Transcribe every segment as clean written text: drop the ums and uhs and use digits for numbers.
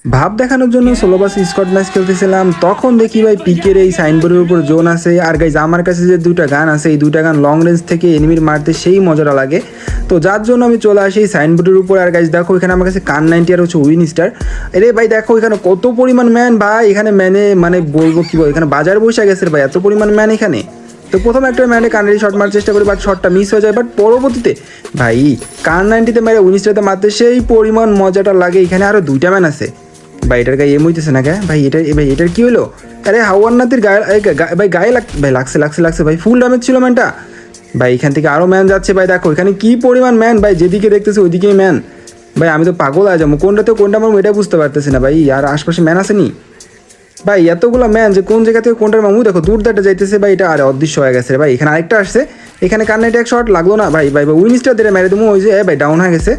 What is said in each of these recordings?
ভাব দেখানোর জন্য সোলো বাস স্কট ম্যাচ খেলতেছিলাম, তখন দেখি ভাই পিকের এই সাইনবোর্ডের উপর জোন আছে। আর গাইজ আমার কাছে যে দুইটা গান আছে, এই দুইটা গান লং রেঞ্জ থেকে এনিমির মারতে সেই মজাটা লাগে। তো যার জন্য আমি চলে আসি এই সাইনবোর্ডের উপর। আর গাইজ দেখো এখানে আমার কাছে কান 90 আর হচ্ছে উইন স্টার। এরে ভাই দেখো এখানে কত পরিমাণ ম্যান ভাই, এখানে ম্যানে মানে বলবো কি বল, এখানে বাজার বসে গেছে ভাই, এত পরিমাণ ম্যান এখানে। তো প্রথম একটা ম্যানে কানেরই শট মারার চেষ্টা করি, বাট শটটা মিস হয়ে যায়। বাট পরবর্তীতে ভাই কান 90তে মেরে উইনিস্টারতে মারতে সেই পরিমাণ মজাটা লাগে। এখানে আরও দুইটা ম্যান আছে ভাই, এটার গায়ে এম হইতেছে না কে ভাই, এটার কি হলো? আরে হাওয়ান্নাতির গায়ে ভাই গায়ে ভাই লাগছে ভাই, ফুল ড্যামেজ ছিল ম্যানটা ভাই। এখান থেকে আরও ম্যান যাচ্ছে ভাই, দেখো এখানে কি পরিমাণ ম্যান ভাই, যেদিকে দেখতেছি ওইদিকেই ম্যান ভাই। আমি তো পাগল হয়ে যাবো, কোনটাতে কোনটা মারবো এটা বুঝতে পারতেছি না ভাই। আর আশপাশে ম্যান আসেনি ভাই, এতগুলো ম্যান যে কোন জায়গা থেকে কোনটার মামু দেখো দূর দাঁড়টা যাইতেছে ভাই। এটা আরে অদৃশ্য হয়ে গেছে ভাই। এখানে আরেকটা আসছে, এখানে কান্নাইটা এক শট লাগলো না ভাই। ভাই উইনিস্টার দিয়ে মেরে দেবো, ওই যে ভাই ডাউন হয়ে গেছে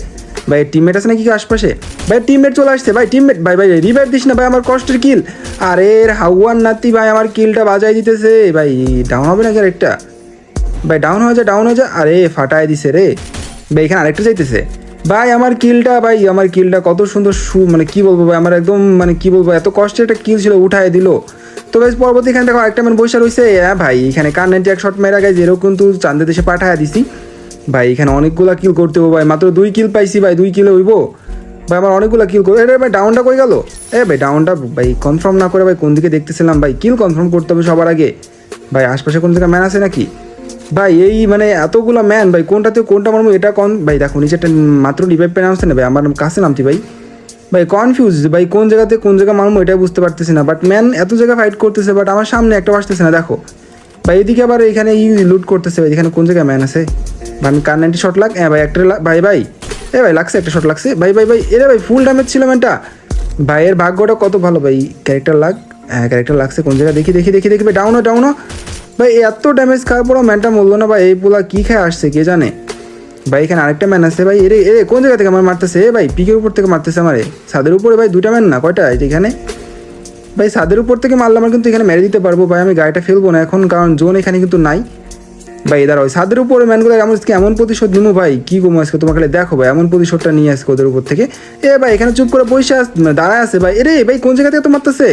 ভাই। টিমমেট আছে নাকি আশপাশে ভাই? টিমমেট চলে আসছে ভাই, টিমমেট ভাই রিভাইভ দিস না ভাই, আমার কষ্টের কিল। আরে হাওয়ান নাতি ভাই আমার কিলটা বাজাই দিতেছে ভাই। ডাউন হবে নাকি আরেকটা ভাই? ডাউন হয়ে যায়। আরে ফাটায় দিছে রে ভাই। এখানে আরেকটা যাইতেছে ভাই, আমার কিলটা কত সুন্দর মানে কি বলবো ভাই, আমার একদম মানে কি বলবো, এত কষ্টের একটা কিল ছিল, উঠায় দিল। তো ভাই পরবর্তী এখানে দেখো আরেকটা ম্যান বসে রয়েছে। হ্যাঁ ভাই এখানে কার 90 এক শট মেরা গাইজ, এরও কিন্তু চান্দে দেশে পাঠায় দিছি ভাই। এখানে অনেকগুলা কিল করতে হবে ভাই, মাত্র 2 কিল পাইছি ভাই, 2 কিলে হইব ভাই। আমার অনেকগুলা কিল করে এটা ভাই। ডাউনটা কই গেল? ভাই ডাউনটা ভাই কনফার্ম না করে ভাই কোন দিকে দেখতেছিলাম ভাই। কিল কনফার্ম করতে হবে সবার আগে ভাই। আশপাশে কোন জায়গায় ম্যান আছে নাকি ভাই? এই মানে এতগুলো ম্যান ভাই, কোনটাতে কোনটা মারবো এটা ভাই দেখো নিচেরটা মাত্র রিভাইভ পেয়ে নামছে না ভাই, আমার কাছে নামতি ভাই। ভাই কনফিউজ ভাই, কোন জায়গা মারবো এটাই বুঝতে পারতেছি না। বাট ম্যান এত জায়গায় ফাইট করতেছে, বাট আমার সামনে একটা আসতেছে না দেখো ভাই। এদিকে আবার এখানে লুট করতেছে ভাই। এখানে কোন জায়গায় ম্যান আছে ভাই? আমি কার 90 শট লাগ ভাই, একটা ভাই ভাই লাগছে, একটা শট লাগছে ভাই। এরে ভাই ফুল ড্যামেজ ছিল ম্যানটা ভাই। এর ভাগ্যটা কত ভালো ভাই, ক্যারেক্টার ক্যারেক্টার লাগছে কোন জায়গায় দেখি ভাই। ডাউন ভাই, এত ড্যামেজ খাওয়ার পরও ম্যানটা মরলো না ভাই। এই পোলা কী খেয়ে আসছে কে জানে ভাই। এখানে আরেকটা ম্যান আছে ভাই। এরে কোন জায়গা থেকে আমার মারতেছে ভাই? পিকের উপর থেকে মারতেছে আমারে, ছাদের উপরে ভাই দুইটা ম্যান না কয়টা এখানে ভাই। ছাদের উপর থেকে মারলে আমার কিন্তু এখানে মেরে দিতে পারবো ভাই। আমি গাড়িটা ফেলবো না এখন, কারণ জোন এখানে কিন্তু নাই ভাই। এদার ওই ছাদের উপরে ম্যানগুলো আমার আজকে এমন প্রতিশোধ নিবো ভাই, কী গো আজকে তোমাকে দেখো ভাই, এমন প্রতিশোধটা নিয়ে আসছে ওদের উপর থেকে। ভাই এখানে চুপ করে বসে দাঁড়ায় আছে ভাই। ভাই কোন জায়গা থেকে তো মারতেছে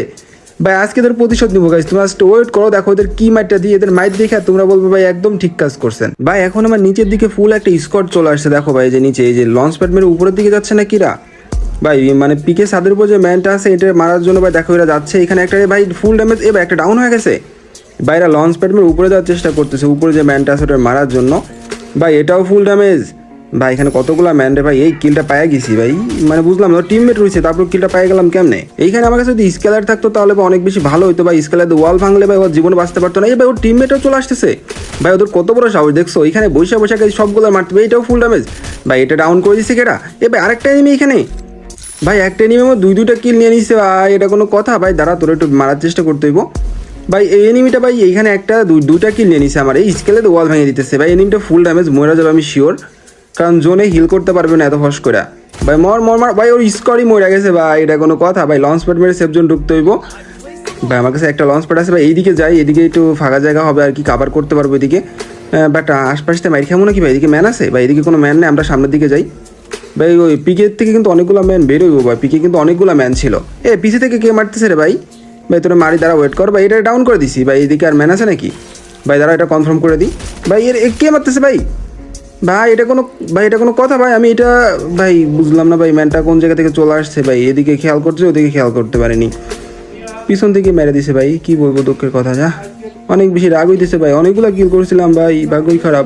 ভাই? আজকে এদের প্রতিশোধ নিবো গাইজ, তোমরা ওয়েট করো, দেখো এদের কি মাইটটা দিয়ে এদের মাইট দেখে তোমরা বলবো ভাই একদম ঠিক কাজ করছেন ভাই। এখন আমার নিচের দিকে ফুল একটা স্কট চলে আসছে দেখো ভাই, যে নিচে এই যে লঞ্চ প্যাড মেরে উপরের দিকে যাচ্ছে না কিরা ভাই। মানে পিকে ছাদের উপর যে ম্যানটা আছে এটা মারার জন্য ভাই দেখো এরা যাচ্ছে। এখানে একটা ভাই ফুল ড্যামেজ ভাই, একটা ডাউন হয়ে গেছে ভাই। এরা লঞ্চ প্যাড মেরে উপরে যাওয়ার চেষ্টা করতেছে, উপরে যে ম্যানটা আছে ওটা মারার জন্য ভাই। এটাও ফুল ড্যামেজ ভাই। এখানে কতগুলো ম্যান রে ভাই, এই কিলটা পায়ে গেছি ভাই। মানে বুঝলাম না টিমমেট রয়েছে, তারপর কিলটা পায়ে গেলাম কেমনে? এইখানে আমার কাছে যদি স্কেলার থাকতো তাহলে অনেক বেশি ভালো হতো ভাই। স্কেলার ওয়াল ভাঙলে ভাই ওর জীবনে বাঁচতে পারতো না। ভাই ওর টিমমেটও চলে আসতেছে ভাই, ওদের কত বড় সাহস দেখছো। এখানে বৈশা গেছে সবগুলো মারতে ভাই। এটাও ফুল ড্যামেজ ভাই, এটা ডাউন করে দিচ্ছে কেটা? ভাই আরেকটা এনিমি এখানে ভাই, একটা এনিমি আমার দুইটা কিল নিয়ে নিচ্ছে ভাই। এটা কোনো কথা ভাই? দাঁড়া তোর একটু মারার চেষ্টা করতে হইব ভাই। এই এনিমিটা ভাই এইখানে একটা দুইটা কিল নিয়ে নিছে আমার। এই স্কেলে তো ওয়াল ভেঙে দিতেছে ভাই। এনিমিটা ফুল ড্যামেজ, মরে যাবে আমি শিওর, কারণ জোনে হিল করতে পারবে না এত ফস করে ভাই। মর ভাই, ওর স্কোরই মরে গেছে ভাই। এটা কোনো কথা ভাই? লঞ্চ প্যাড মেরে সেফ জোন ঢুকতে হইব ভাই। আমার কাছে একটা লঞ্চ প্যাড আছে ভাই, এইদিকে যাই, এদিকে একটু ফাঁকা জায়গা হবে আর কি, কাভার করতে পারবো এদিকে। বাট আশপাশে মাইর খাবো নাকি ভাই? এদিকে ম্যান আছে ভাই, এদিকে কোনো ম্যান নেই, আমরা সামনের দিকে যাই ভাই। ওই পিকের থেকে কিন্তু অনেকগুলো ম্যান বেরোইব ভাই, পিকে কিন্তু অনেকগুলো ম্যান ছিল। পিছে থেকে কে মারতেছে রে ভাই? ভাই তোরা মারি, দ্বারা ওয়েট কর ভাই। এটা ডাউন করে দিছি ভাই। এদিকে আর ম্যান আছে নাকি ভাই? দ্বারা এটা কনফার্ম করে দিই ভাই। কে মারতেছে ভাই? এটা কোনো কথা ভাই? আমি এটা ভাই বুঝলাম না ভাই, ম্যানটা কোন জায়গা থেকে চলে আসছে ভাই। এদিকে খেয়াল করছে, ওদিকে খেয়াল করতে পারেনি, পিছন থেকে মেরে দিছে ভাই। কি বলবো দুঃখের কথা, যা অনেক বেশি রাগ হইতেছে ভাই। অনেকগুলো কিল করেছিলাম ভাই, ভাগ্যই খারাপ।